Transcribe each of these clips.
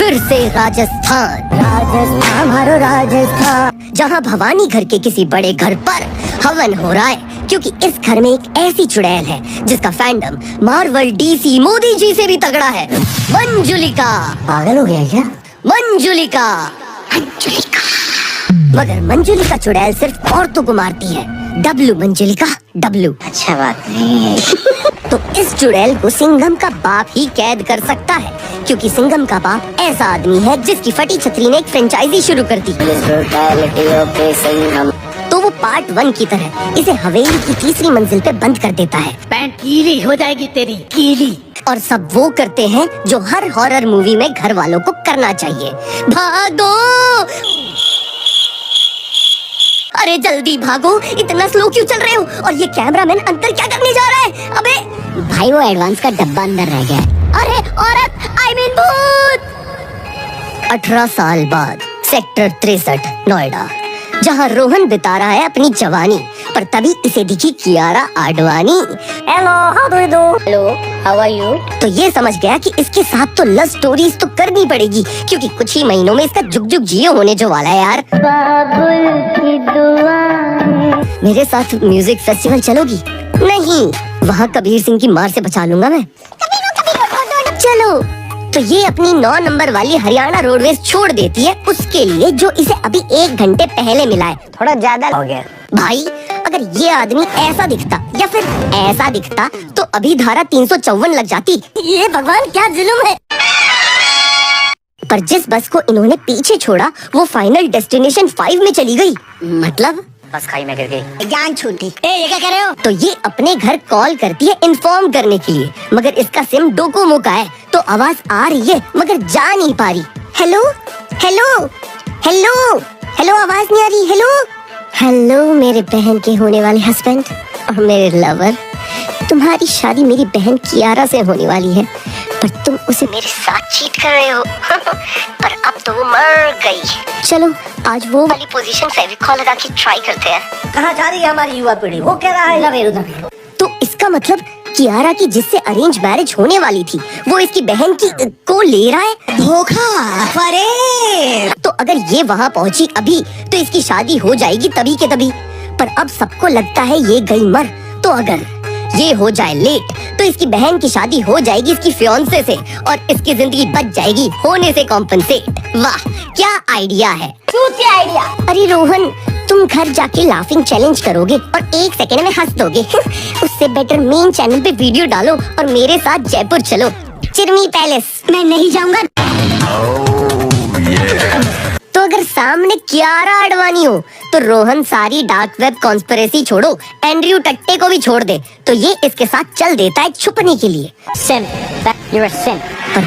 फिर से राजस्थान, राजस्थान हमारो राजस्थान, जहाँ भवानी घर के किसी बड़े घर पर हवन हो रहा है, क्योंकि इस घर में एक ऐसी चुड़ैल है जिसका fandom Marvel, DC, Modi ji से भी तगड़ा है। मंजुलिका। पागल हो गया क्या? मंजुलिका। मगर मंजुलिका चुड़ैल सिर्फ औरतों को मारती है। W Manjulika, W. अच्छा बात नहीं तो इस चुड़ैल को सिंघम का बाप ही कैद कर सकता है, क्योंकि सिंघम का बाप ऐसा आदमी है जिसकी फटी छतरी ने एक फ्रेंचाइजी शुरू कर दी। तो वो पार्ट 1 की तरह इसे हवेली की तीसरी मंजिल पे बंद कर देता है। पैंट गीली हो जाएगी तेरी, गीली। और सब वो करते हैं जो हर हॉरर मूवी में घर वालों को करना चाहिए, भागो। अरे जल्दी भागो, इतना स्लो क्यों चल रहे हो? और ये कैमरामैन अंदर क्या करने जा रहा है? अबे भाई वो एडवांस का डब्बा अंदर रह गया। अरे औरत, आई मीन भूत। 18 साल बाद सेक्टर 63 नोएडा, जहाँ रोहन बिता रहा है अपनी जवानी, पर तभी इसे दिखी Kiara Advani. Hello, how do you do? Hello, how are you? तो ये समझ गया कि इसके साथ तो लव स्टोरीज तो करनी पड़ेगी, क्योंकि कुछ ही महीनों में इसका जुग जुग जियो होने जो वाला है यार। बाबुल की दुआ। मेरे साथ म्यूजिक फेस्टिवल चलोगी? नहीं, वहाँ कबीर सिंह की मार से बचा लूंगा मैं। चलो। तो ये अपनी 9 नंबर वाली हरियाणा रोडवेज छोड़ देती है उसके लिए, जो इसे अभी 1 घंटे पहले मिला है। थोड़ा ज्यादा हो गया भाई। अगर ये आदमी ऐसा दिखता या फिर ऐसा दिखता तो अभी धारा 354 लग जाती। ये भगवान क्या जुल्म है। पर जिस बस को इन्होंने पीछे छोड़ा वो फाइनल डेस्टिनेशन 5 में चली गई। मतलब बस खाई में गिर गई, जान छूटी। ये क्या कर रहे हो? तो ये अपने घर कॉल करती है इन्फॉर्म करने के लिए, मगर इसका सिम डोकोमो का है, तो आवाज आ रही है मगर जा नहीं पा रही। हेलो हेलो हेलो हेलो, आवाज नहीं आ रही। हेलो हेलो, मेरे बहन के होने वाले हस्बैंड और मेरे लवर, तुम्हारी शादी मेरी बहन कियारा से होने वाली है, पर तुम उसे मेरे साथ चीट कर रहे हो। पर अब तो वो मर गई। चलो आज वो वाली पोजीशन फेविकॉल लगा के ट्राई करते हैं। कहाँ जा रही है हमारी युवा पीढ़ी? वो कह रहा है तो इसका मतलब कियारा की जिससे अरेंज मैरिज होने वाली थी वो इसकी बहन की को ले रहा है। धोखा। अरे तो अगर ये वहाँ पहुँची अभी तो इसकी शादी हो जाएगी तभी के तभी। पर अब सबको लगता है ये गई मर, तो अगर ये हो जाए लेट तो इसकी बहन की शादी हो जाएगी इसकी फियांसे से और इसकी जिंदगी बच जाएगी होने से कॉम्पनसेट। वाह क्या आइडिया है। क्या आइडिया? अरे रोहन, तुम घर जाके लाफिंग चैलेंज करोगे और 1 सेकंड में हंस दोगे। उससे बेटर मेन चैनल पे वीडियो डालो और मेरे साथ जयपुर चलो, चिरमी पैलेस। मैं नहीं जाऊंगा। तो अगर सामने कियारा आडवाणी हो तो रोहन सारी डार्क वेब कॉन्स्पिरेसी छोड़ो, एंड्रयू टट्टे को भी छोड़ दे, तो ये इसके साथ चल देता है छुपने के लिए। पर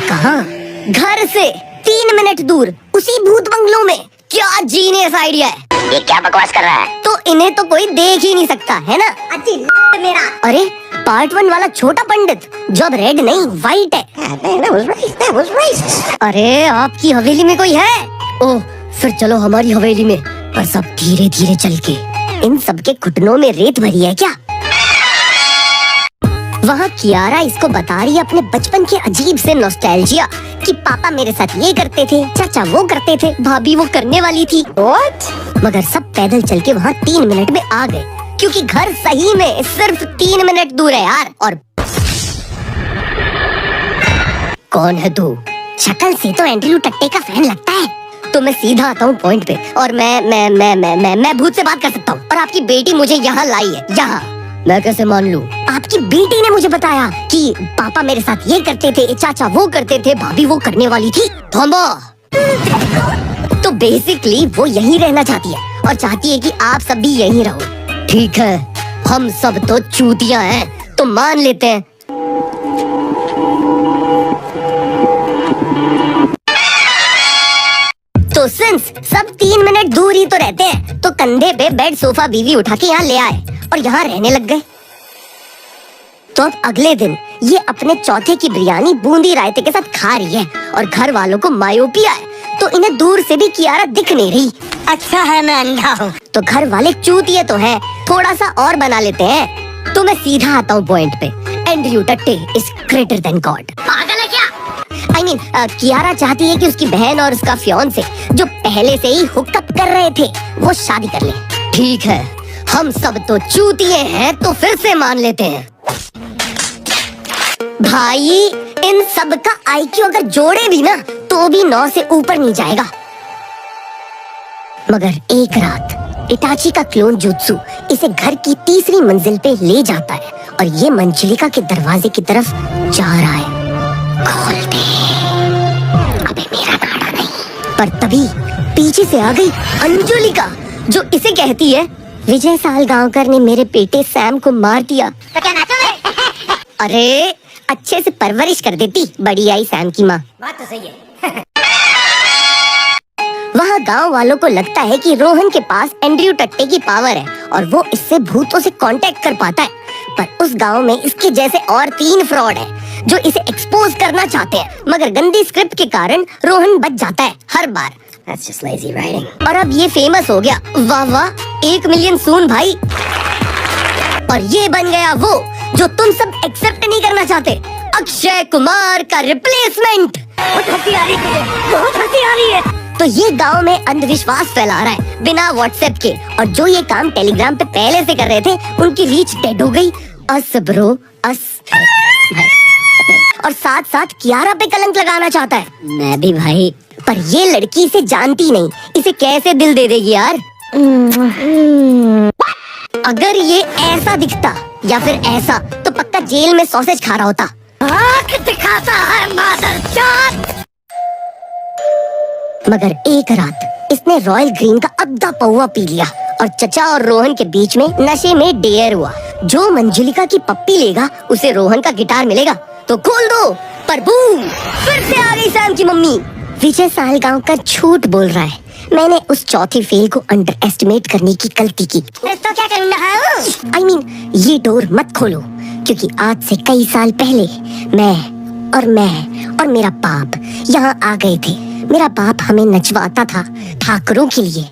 कहाँ? घर से 3 मिनट दूर उसी भूत बंगलों में। क्या जीनियस आइडिया है। ये क्या बकवास कर रहा है? तो इन्हें तो कोई देख ही नहीं सकता है ना। मेरा अरे पार्ट 1 वाला छोटा पंडित जो अब रेड नहीं व्हाइट है। अरे आपकी हवेली में कोई है? ओह फिर चलो हमारी हवेली में, पर सब धीरे धीरे चल के। इन सबके घुटनों में रेत भरी है क्या? वहाँ कियारा इसको बता रही है अपने बचपन के अजीब से नॉस्टैल्जिया कि पापा मेरे साथ ये करते थे, चाचा वो करते थे, भाभी वो करने वाली थी। What? मगर सब पैदल चल के वहाँ 3 मिनट में आ गए, क्योंकि घर सही में सिर्फ 3 मिनट दूर है यार। और कौन है तू? शक्ल से तो एंड्रयू टट्टे का फैन लगता है। तो मैं सीधा आता हूँ पॉइंट पे, और मैं भूत से बात कर सकता हूँ, और आपकी बेटी मुझे यहाँ लाई है। यहाँ मैं कैसे मान लूं? आपकी बेटी ने मुझे बताया कि पापा मेरे साथ ये करते थे, चाचा वो करते थे, भाभी वो करने वाली थी। थोम्बो। तो बेसिकली वो यहीं रहना चाहती है और चाहती है कि आप सब भी यहीं रहो। ठीक है, हम सब तो चूतियां हैं, तो मान लेते हैं। तो सिंस सब 3 मिनट दूर ही तो रहते हैं, तो कंधे पे बेड सोफा बीवी उठा के यहाँ ले आए और यहाँ रहने लग गए। तो अब अगले दिन ये अपने चौथे की बिरयानी बूंदी रायते के साथ खा रही है और घर वालों को मायोपिया है, तो इन्हें दूर से भी कियारा दिख नहीं रही। अच्छा है मैं अंधा हूँ। तो घर वाले चूतिए तो है, थोड़ा सा और बना लेते हैं। तो मैं सीधा आता हूँ पॉइंट पे। Andrew Tate is greater than God. पागल है क्या? I mean, कियारा चाहती है कि उसकी बहन और उसका फियांसे जो पहले से ही हुकअप कर रहे थे वो शादी कर ले। ठीक है, हम सब तो चूतिए हैं तो फिर से मान लेते हैं। भाई इन सब का IQ अगर जोड़े भी ना तो भी 9 से ऊपर नहीं जाएगा। मगर एक रात इटाची का क्लोन जुत्सु इसे घर की तीसरी मंजिल पे ले जाता है और ये मंजुलिका के दरवाजे की तरफ जा रहा है। खोल दे। अबे मेरा गाड़ा नहीं। पर तभी पीछे से आ गई अंजुलिका जो इसे कहती है, विजय सालगांवकर ने मेरे बेटे सैम को मार दिया। तो क्या नाचोगे? अरे अच्छे से परवरिश कर देती, बड़ी आई सैम की माँ। बात तो सही है। वहाँ गांव वालों को लगता है कि रोहन के पास एंड्रयू टट्टे की पावर है और वो इससे भूतों से कांटेक्ट कर पाता है। पर उस गांव में इसके जैसे और 3 फ्रॉड हैं जो इसे एक्सपोज करना चाहते हैं, मगर गंदी स्क्रिप्ट के कारण रोहन बच जाता है हर बार। That's just lazy writing. और अब ये फेमस हो गया। वाह वाह, 1 मिलियन सून भाई। और ये बन गया वो जो तुम सब एक्सेप्ट नहीं करना चाहते, अक्षय कुमार का रिप्लेसमेंट। बहुत हंसी आ रही है, बहुत हंसी आ रही है। तो ये गांव में अंधविश्वास फैला रहा है बिना व्हाट्सएप के, और जो ये काम टेलीग्राम पे पहले से कर रहे थे उनकी रीच डेड हो गई। अस ब्रो अस। और साथ साथ कियारा पे कलंक लगाना चाहता है। मैं भी भाई। पर ये लड़की इसे जानती नहीं, इसे कैसे दिल दे देगी यार। अगर ये ऐसा दिखता या फिर ऐसा तो पक्का जेल में सॉसेज खा रहा होता। आँख दिखाता है मादरचोद। मगर एक रात इसने रॉयल ग्रीन का अद्धा पौवा पी लिया और चचा और रोहन के बीच में नशे में डेयर हुआ। जो मंजुलिका की पप्पी लेगा उसे रोहन का गिटार मिलेगा। तो खोल दो। पर बूम, फिर से आ गई सैम की मम्मी। विजय सालगांवकर झूठ बोल रहा है। मैंने उस चौथे फेल को अंडर एस्टिमेट करने की गलती की। तो क्या करना है? I mean, ये डोर मत खोलो, क्योंकि आज से कई साल पहले मैं और मेरा बाप यहाँ आ गए थे। मेरा बाप हमें नचवाता था ठाकरों के लिए।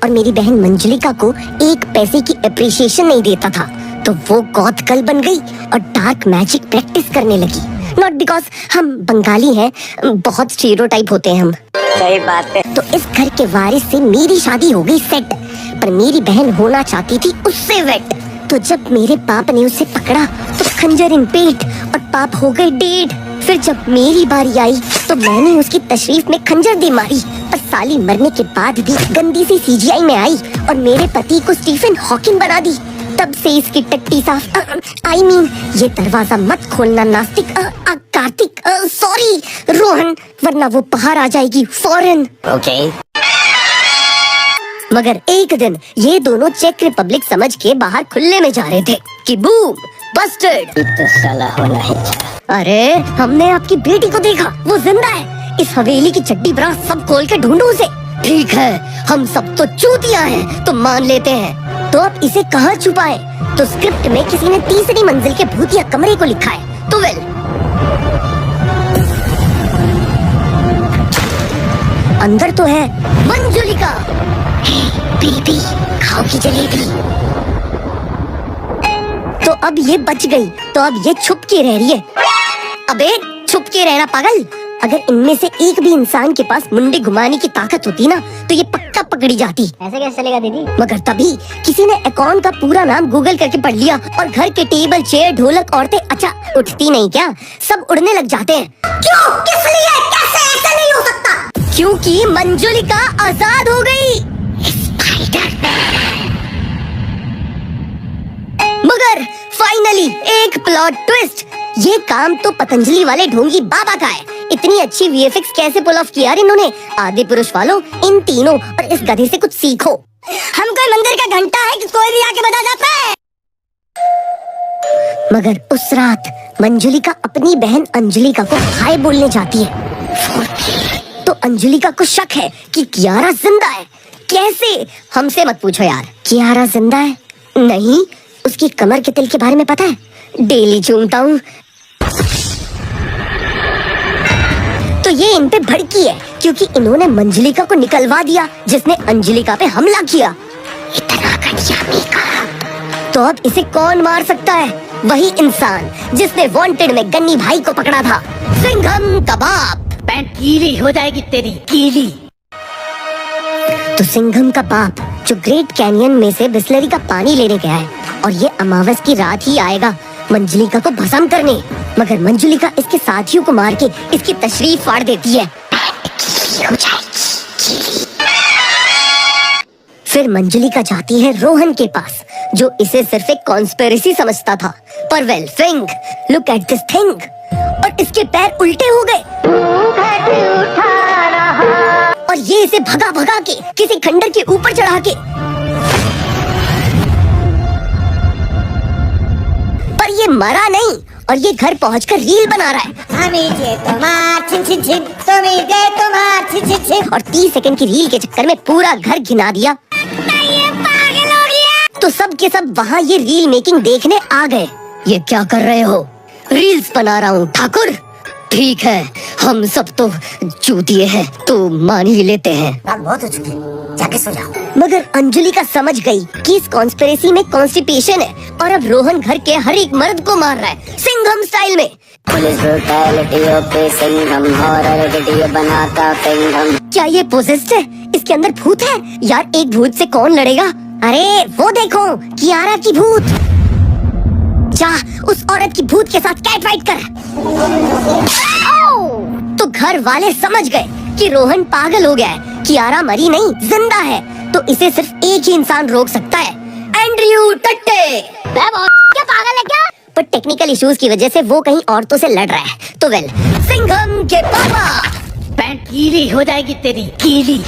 और मेरी बहन मंजुलिका को 1 पैसे की अप्रिसिएशन नहीं देता था, तो वो गॉथ गर्ल बन गई और डार्क मैजिक प्रैक्टिस करने लगी। नॉट बिकॉज हम बंगाली हैं, बहुत स्टीरियोटाइप होते हैं हम। सही बात है। तो इस घर के वारिस से मेरी शादी हो गई सेट, पर मेरी बहन होना चाहती थी उससे वेट। तो जब मेरे पाप ने उसे पकड़ा तो खंजर इन पेट और पाप हो गए डेड। फिर जब मेरी बारी आई तो मैंने उसकी तशरीफ में खंजर दे मारी, पर साली मरने के बाद भी गंदी सी CGI में आई और मेरे पति को स्टीफन हॉकिंग बना दी। तब से इसकी टट्टी साफ। I mean, ये दरवाजा मत खोलना नास्तिक। कार्तिक, सॉरी रोहन, वरना वो बाहर आ जाएगी फौरन। ओके। मगर एक दिन ये दोनों चेक रिपब्लिक समझ के बाहर खुले में जा रहे थे कि बूम, बस्टेड। तो साला होना है। अरे हमने आपकी बेटी को देखा, वो जिंदा है। इस हवेली की चड्डी ब्रा सब खोल के ढूंढो उसे। ठीक है, हम सब तो चूतियां हैं तो मान लेते हैं। तो अब इसे कहाँ छुपाएं? तो स्क्रिप्ट में किसी ने तीसरी मंजिल के भूतिया कमरे को लिखा है। तो वेल, अंदर तो है मंजुलिका। बेबी, खाओ की जलेबी। तो अब ये बच गई, तो अब ये छुप के रह रही है। अबे छुप के रहना पागल। अगर इनमें से एक भी इंसान के पास मुंडी घुमाने की ताकत होती ना तो ये पक्का पकड़ी जाती। ऐसे कैसे चलेगा दीदी? मगर तभी किसी ने अकाउंट का पूरा नाम गूगल करके पढ़ लिया और घर के टेबल, चेयर, ढोलक, औरतें अच्छा उठती नहीं क्या, सब उड़ने लग जाते हैं। क्यों? किस लिए? कैसे? ऐसा नहीं हो सकता। क्योंकि मंजुलिका आजाद हो गई। मगर फाइनली एक प्लॉट ट्विस्ट। ये काम तो पतंजलि वाले ढोंगी बाबा का है। इतनी अच्छी VFX कैसे पुल ऑफ किया इन्होंने? आदि पुरुष वालों, इन तीनों और इस गधे से कुछ सीखो। हम कोई मंदिर का घंटा है कि कोई भी आके बजा जाता है। मगर उस रात मंजुलिका अपनी बहन अंजुलिका को हाय बोलने जाती है। तो अंजुलिका को शक है कि कियारा जिंदा है। कैसे? हमसे मत पूछो यार। कियारा जिंदा है? नहीं, उसकी कमर के तिल के बारे में पता है, डेली चूमता हूँ। तो ये इन पे भड़की है क्योंकि इन्होंने मंजुलिका को निकलवा दिया जिसने अंजुलिका पे हमला किया। इतना घटिया मेकअप। तो अब इसे कौन मार सकता है? वही इंसान जिसने वांटेड में गन्नी भाई को पकड़ा था, सिंघम का बाप। पैंट गीली हो जाएगी तेरी, गीली। तो सिंघम का बाप जो ग्रेट कैनियन में से बिस्लरी का पानी लेने गया है और ये अमावस की रात ही आएगा मंजुलिका को भस्म करने, मगर मंजुलिका इसके साथियों को मार के इसकी तशरीफ फाड़ देती है। फिर मंजुलिका जाती है रोहन के पास जो इसे सिर्फ एक कॉन्स्पिरेसी समझता था, पर well think, look at this thing, और इसके पैर उल्टे हो गए और ये इसे भगा भगा के किसी खंडर के ऊपर चढ़ा के, पर ये मरा नहीं और ये घर पहुंचकर रील बना रहा है। और 30 सेकंड की रील के चक्कर में पूरा घर घिना दिया। तो सब के सब वहाँ ये रील मेकिंग देखने आ गए। ये क्या कर रहे हो? रील्स बना रहा हूँ ठाकुर। ठीक है, हम सब तो चूतिए हैं तो मान ही लेते हैं। बहुत हो चुकी, जाके सो जाओ। मगर अंजुलिका समझ गई कि इस कॉन्स्पिरेसी में कॉन्स्टिपेशन है और अब रोहन घर के हर एक मर्द को मार रहा है सिंघम स्टाइल में। पुलिस ब्रूटैलिटीओ पे सिंघम, हॉरर वीडियो बनाता सिंघम। क्या ये पोजेस्ड है? इसके अंदर भूत है? यार एक भूत से कौन लड़ेगा? अरे वो देखो, कियारा की भूत। जा उस औरत की भूत के साथ कैट फाइट कर। तो घर वाले समझ गए कि रोहन पागल हो गया है। कियारा मरी नहीं, जिंदा है, तो इसे सिर्फ एक ही इंसान रोक सकता है, एंड्रयू टट्टे। क्या पागल है क्या? पर टेक्निकल इश्यूज की वजह से वो कहीं औरतों से लड़ रहा है। तो वेल, सिंघम के पापा। पैंट गीली हो जाएगी तेरी, गीली।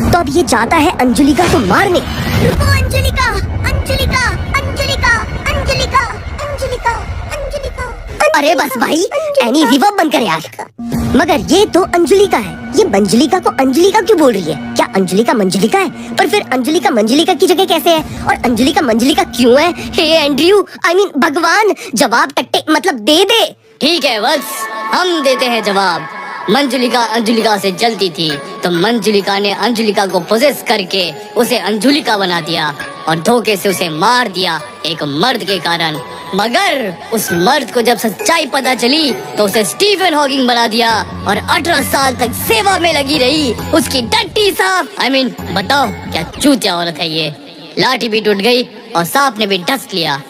तो अब ये जाता है अंजुलिका को मारने। रुको अंजुलिका, अंजुलिका, अंजुलिका, अंजुलिका, अंजुलिका, अंजुलिका। अरे बस भाई, एनी रिवर्ब बंद कर यार। मगर ये तो अंजुलिका है, ये मंजुलिका को अंजुलिका क्यों बोल रही है? क्या अंजुलिका मंजुलिका है? पर फिर अंजुलिका मंजुलिका की जगह कैसे है? और अंजुलिका मंजुलिका क्यों है? हे एंड्रयू, आई मीन भगवान, जवाब टट्टे मतलब दे दे। ठीक है वत्स, हम देते हैं जवाब। मंजुलिका अंजुलिका से जलती थी तो मंजुलिका ने अंजुलिका को पोजेस करके उसे अंजुलिका बना दिया और धोखे से उसे मार दिया एक मर्द के कारण। मगर उस मर्द को जब सच्चाई पता चली तो उसे स्टीफन हॉकिंग बना दिया और 18 साल तक सेवा में लगी रही उसकी टट्टी सांप। आई मीन बताओ क्या चूतिया औरत है ये। लाठी भी टूट गई और सांप ने भी डस लिया।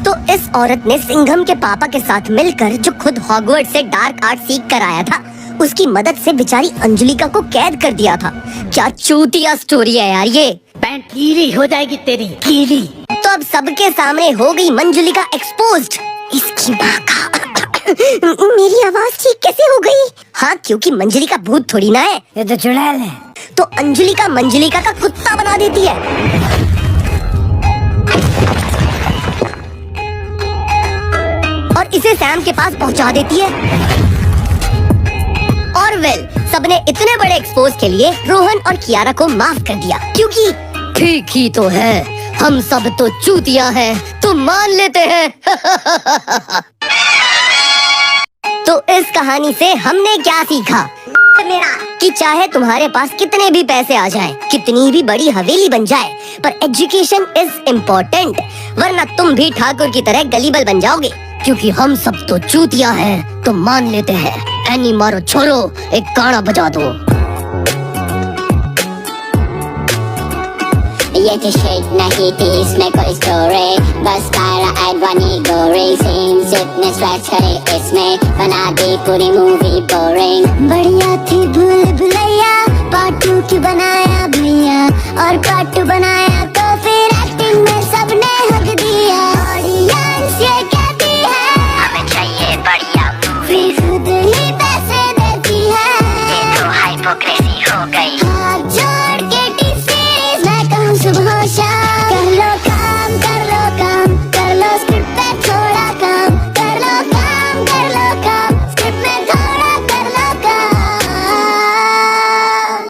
तो इस औरत ने सिंघम के पापा के साथ मिलकर जो खुद हॉगवर्ट्स से डार्क आर्ट सीख कर आया था, उसकी मदद से बेचारी अंजुलिका को कैद कर दिया था। क्या चूतिया स्टोरी है यार ये। पैंट गीली हो जाएगी तेरी, गीली। तो अब सबके सामने हो गई मंजुलिका एक्सपोज्ड। इसकी माँ का मेरी आवाज ठीक कैसे हो गई? हाँ, क्योंकि मंजुलिका भूत थोड़ी ना है, ये तो चुड़ैल है। तो अंजुलिका मंजुलिका का कुत्ता बना देती है। और इसे सैम के पास पहुंचा देती है। और वेल, सबने इतने बड़े एक्सपोज के लिए रोहन और कियारा को माफ कर दिया, क्योंकि ठीक ही तो है, हम सब तो चूतिया हैं, तो मान लेते हैं। तो इस कहानी से हमने क्या सीखा? कि चाहे तुम्हारे पास कितने भी पैसे आ जाएं, कितनी भी बड़ी हवेली बन जाए, पर एजुकेशन इज इम्पोर्टेंट, वरना तुम भी ठाकुर की तरह गलीबल बन जाओगे। क्योंकि हम सब तो चूतिया हैं, तो मान लेते हैं। एनी मारो छोरो, एक गाना बजा दो। ये तो शेक नहीं थी, इसमें कोई स्टोरी, बस कायरा एडवानी गोरी सीन जितने स्वेट करे इसमें बना दी पूरी मूवी बोरिंग। बढ़िया थी भूल भुलैया,